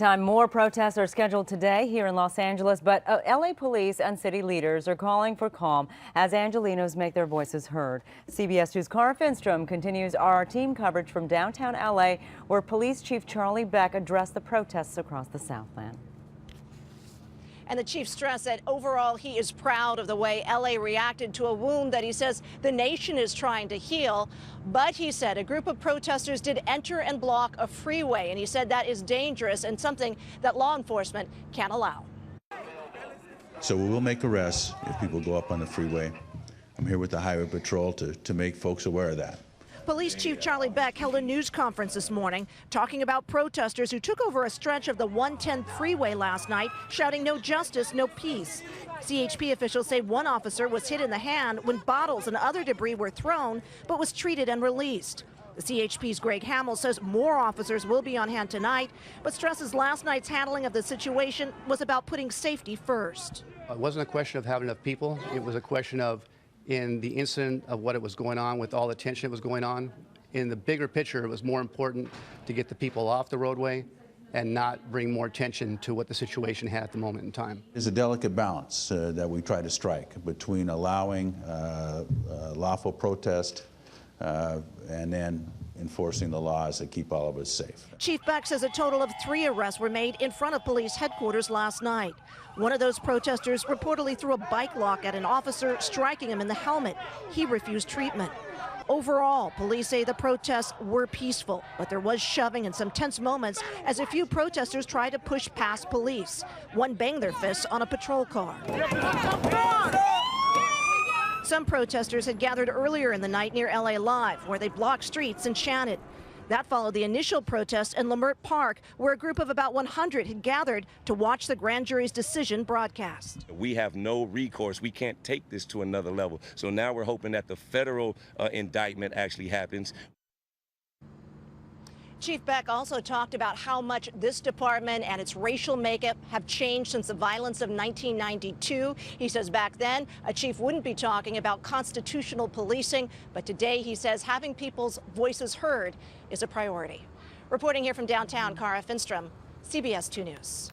More protests are scheduled today here in Los Angeles, but LA police and city leaders are calling for calm as Angelenos make their voices heard. CBS 2's Cara Finstrom continues our team coverage from downtown LA, where Police Chief Charlie Beck addressed the protests across the Southland. And the chief stressed that overall he is proud of the way LA reacted to a wound that he says the nation is trying to heal. But he said a group of protesters did enter and block a freeway, and he said that is dangerous and something that law enforcement can't allow. So we will make arrests if people go up on the freeway. I'm here with the Highway Patrol to make folks aware of that. Police Chief Charlie Beck held a news conference this morning talking about protesters who took over a stretch of the 110 freeway last night, shouting "No justice, no peace." CHP officials say one officer was hit in the hand when bottles and other debris were thrown, but was treated and released. The CHP's Greg Hamill says more officers will be on hand tonight, but stresses last night's handling of the situation was about putting safety first. It wasn't a question of having enough people. It was a question of, in the incident of what it was going on, with all the tension that was going on, in the bigger picture, it was more important to get the people off the roadway and not bring more tension to what the situation had at the moment in time. There's a delicate balance that we try to strike between allowing lawful protest and then enforcing the laws that keep all of us safe. Chief Beck says a total of 3 arrests were made in front of police headquarters last night. One of those protesters reportedly threw a bike lock at an officer, striking him in the helmet. He refused treatment. Overall, police say the protests were peaceful, but there was shoving and some tense moments as a few protesters tried to push past police. One banged their fists on a patrol car. Some protesters had gathered earlier in the night near LA Live, where they blocked streets and chanted. That followed the initial protest in Leimert Park, where a group of about 100 had gathered to watch the grand jury's decision broadcast. We have no recourse. We can't take this to another level. So now we're hoping that the federal indictment actually happens. Chief Beck also talked about how much this department and its racial makeup have changed since the violence of 1992. He says back then a chief wouldn't be talking about constitutional policing, but today he says having people's voices heard is a priority. Reporting here from downtown, Cara Finstrom, CBS 2 News.